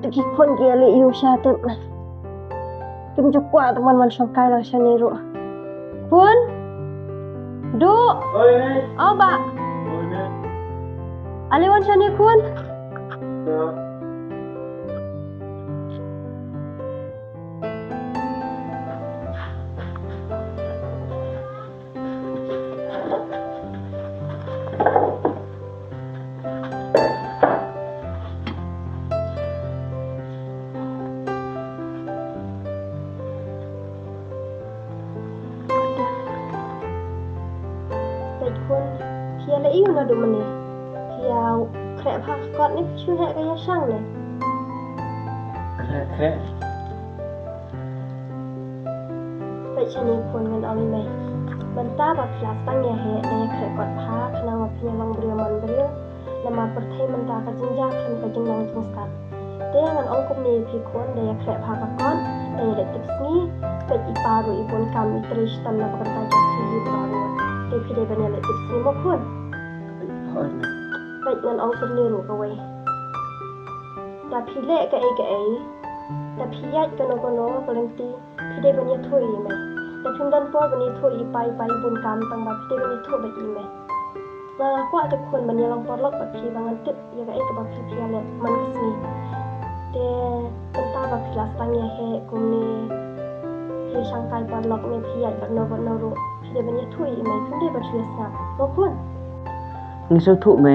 Tegi kon gele yu shatut na. Kim jukwa teman man shangkai lang shaniru. Kun? Du? Oi, Nek. Oh, ba? Oi, Nek. Aliwan shani kun? Ya. Kia le iu na du mani. Kia krep ha kot ni chu he kaya shang ne. Krek. Vậy cho nên con ngân ông này mình ta và phá tăng nhà hệ để khởi quạt phá khả năng mà phía lòng bìa mình bìa là mà bật thêm mình ta cái chân giác thêm cái chân năng trong sạch thế ngân ông cũng này phía con để khởi phá các con để tiếp nghi vậy ít ba rồi bốn cam ít tres tâm là các bạn ta cho phía ba rồi để phía đây bên này lại tiếp nghi một con vậy ngân ông cũng này rồi các vậy đã phía lệ cái ấy đã phía dạy cái nó cái lên ti phía đây bên này thôi màyแต่พิมพ์ดันป้อวันนี้ถั่วอีไปบนกามตังบัดพี่ได้วันนี้ถั่วแบบอีไหมกว่าจะคนวันนี้ลองปอดลอกแบบพี่บางอันติดอย่างไอ้กับแบบพี่เพียเลยมันก็สนิทแต่เป็นตาแบบพี่ลาสตังเนี่ยแค่กลุ่มนี้พี่ช่างกายปอดลอกเนี่ยพี่ใหญ่แบบโนรู้พี่ได้วันนี้ถั่วอีไหมพี่ได้แบบเชื่อสับมาพูดนี่สุดถูกไหม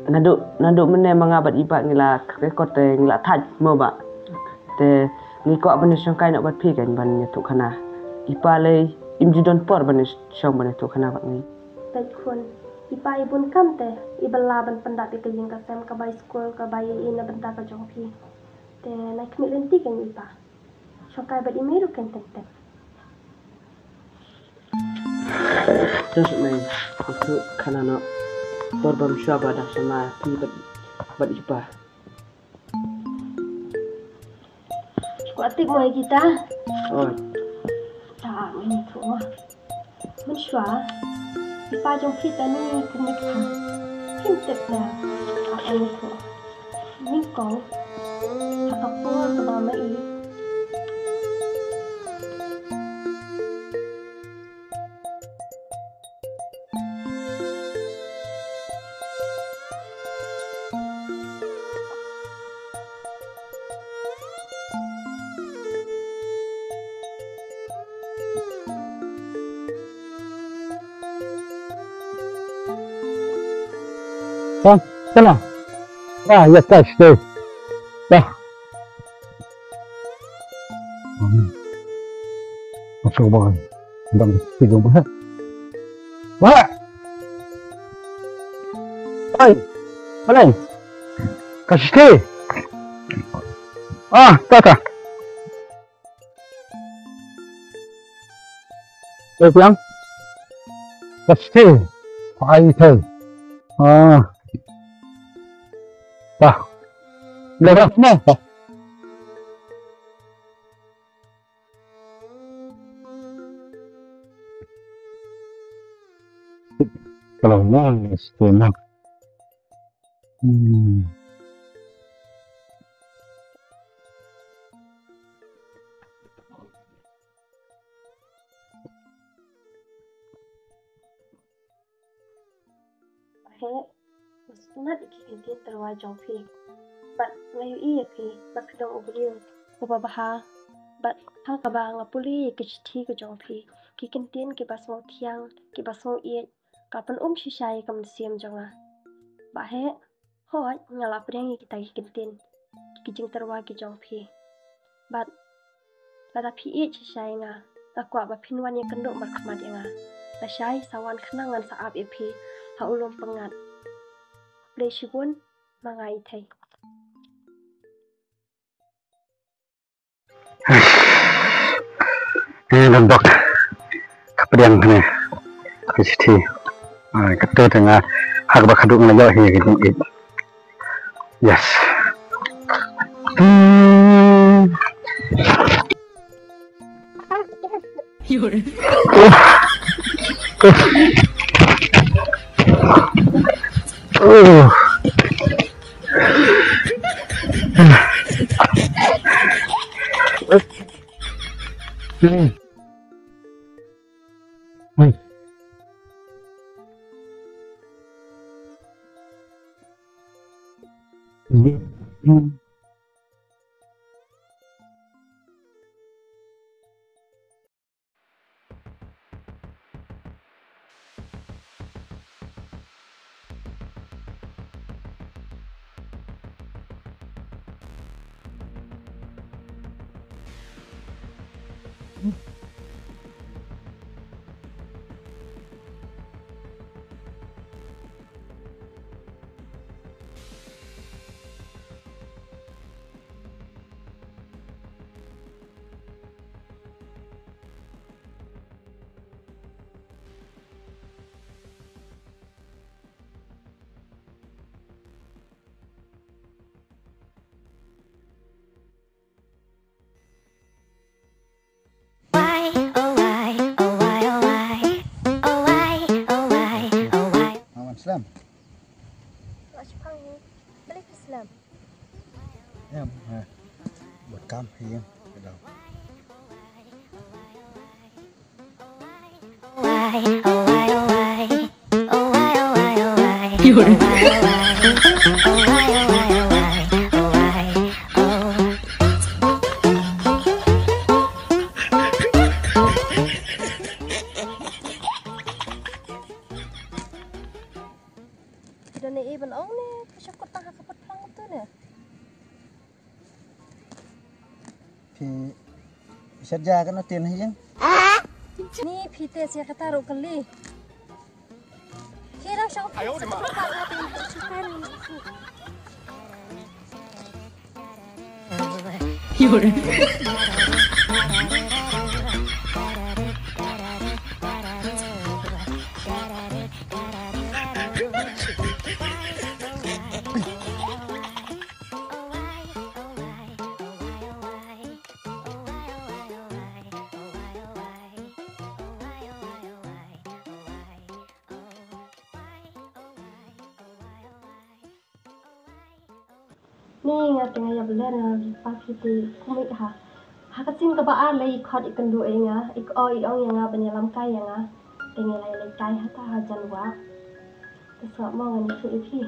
naduk mana mengabat ibat ni lah rekod ni lah taj mau ba te ni ko ban shangkai nak bat phi kan ban tu khana ipa le imjudon por ban shang ban tu khana bat ni tai khon ipa ibun kam te ibala ban pandat ke jing ka sem ka bai school ka bai ina ban ta ka jongphi te nai khmi lenti kan ipa shangkai bat imeru kan tek terus mai tu khana no por Mynshwa dah sama phi bat ipa Kuatik mai kita. oh Tak ini tu mah. Mynshwa. Ipa jongphi tani kena kham. Pintek dah. Apa ini tu? Mingkong. Hakapo ke bawah ini. Sana. Ya tak işte. Dah. Masuk bawah. Bang tidur bah. Wah. Hai. Mana? Kasih. Tak. Pulang. Kasih. Iathuh. Dah. Lepas ni. Kalau ni setengah. Sunat ikikinti terwa jongphi. Bat ngayu iya ki bat pidong ubrio babaha bat hang kaba ngapuli kichthi ke jongphi kikintin ki basmo thiang ki basmo iya kapan shishai kam siam jonga bahe hoi ngala preng kita kikintin kijing terwa ki jongphi bat lada phi iya shishai nga takwa ba phinwan ye kendok markhmat nga la shai sawan khnangan saap ephi ha ulom pengat le shibun mangai thai Dondok kapedian kene ke situ kata tengah hak bakaduk ngelayo hi Jingieit. Yes. Islam. shaphang balik Islam. Ya, buat kampanye gitu. Dan ni ibn ong ni syukur tang kapet plang tu ni. Thì xét ra cái nó tiền hay chứ. Ni phite sia kata ro kali. Kira syong. Ayo di mana? Ni nga tengah ya belar pa phite kumik ha. Hakasin ka ba lay khot ikan du nga ik oi ong yang nga banyalam kai yang nga tengah lay kai hata hajan wa. So mo nga ni su ipi.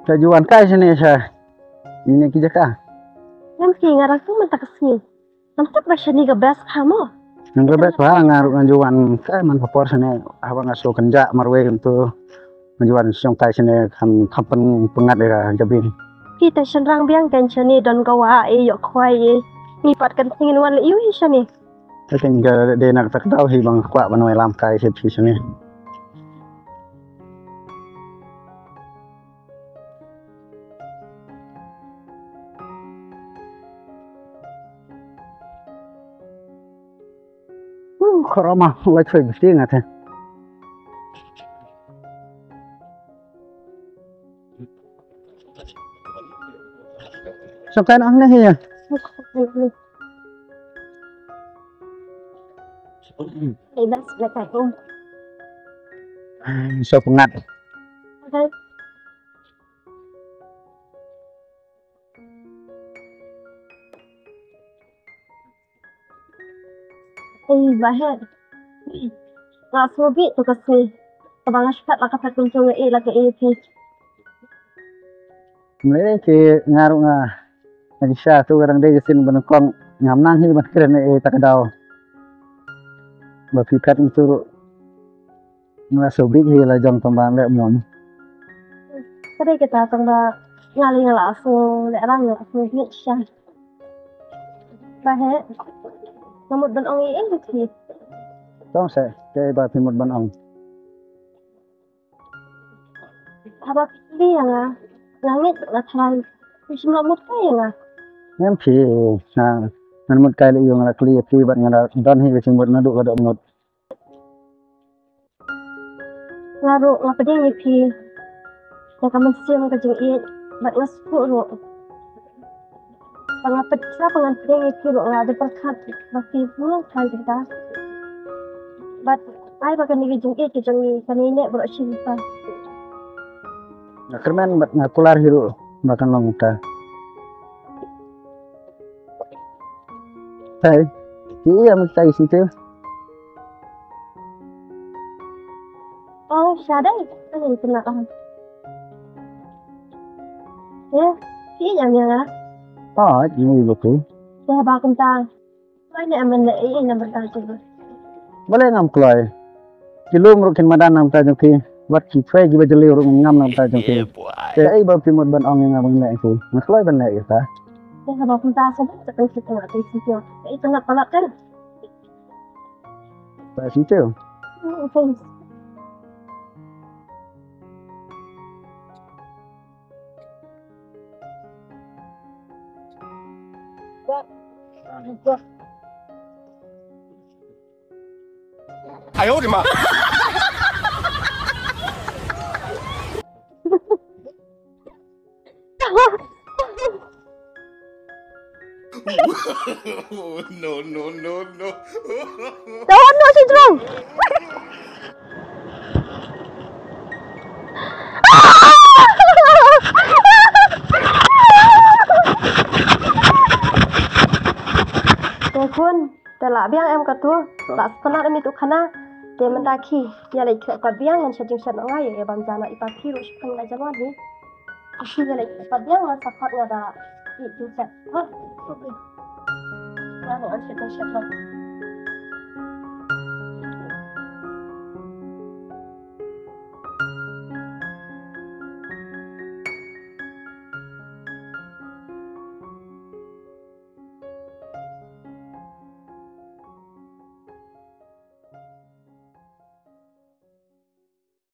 Tujuan kai sini saya. Ini kita kah? Nam ki nga rasu man takasni. Nam tak basya ni ga bas khamo. Yang rebet bah ngaruh tujuan kai man papor sini. Apa ngasuh kenja marwe untuk tujuan siang kai sini kan kapan pengat ya jabin. Kita senrang biang kan chani don gawa e yok khwai e. Ni pat kan tingin wan le iu shani. Tapi enggak dia nak tak tahu hi bang kuat banoi lam kai sini. Koroma lai chơi mesti nggak teh. Sampai ang nih ya. Bebas belakang. So pengat. Okay. Bahaya. Nggak sobi tu kasih. Kabang aspat lah kata kuncung lah ke EP. Mereka ke ngaruh ngah. Lagi syah tu orang dia kesin benukong ngamnang hi maskir ni tak kadau. Bapikat itu nggak sobi hi lah jong tambang lek mom. Kadai kita tengah ngali ngelasu lerang ngelasu Mynshwa. Bahe nomor dan ongi ini sih. Tong se ke ba pimut ban ong. Apa dia nga langit na thay. Bisa nomor kaya nga. Ngam phi na nan mut kai le yung la kli ti ban ngara don hi ke mut na du ga mut. Ngaru ngapedi ngipi. Naka mensiam ke Jingieit bat ngasku ro. Pangapet sa pangapedi ngipi ro ngade perkat baki pulang thay kita. Bat ai bakan ni Jingieit ke jongngi kanine bro shibynta. Na kerman bat na kular hiru makan long ta. Hey, iya mesti situ. Oh, sadai. Ani kena ah. Ya, iya yang ah. Oh, ini betul. Dah bakam ta. Mana aman le ini nombor ta coba. Boleh ngam kloy. Kilum rukin madan nam ta jongki. Wat ki fai gi bajeli ru ngam nam ta jongki. Te ai ba pimut ban ong ngam bang le ku. Ngkloy ban le ta. Dah bakam ta coba tak kita nak tu situ. Itu nak palak kan? Ba situ. Okay. Buat. 哎呦我的妈！ no, no, no, no. Tahu nak si Jong. Kun, telah biang em katu, tak setelah em itu khana, dia mendaki, dia lagi ke biang yang jingkyrshan ngai ya bang jana ipaki ru shaphang la jalan ni. Aku dia lagi ke biang yang sapat ngada jingkyrshan. Ha. Okey. Nah, nak shaphang.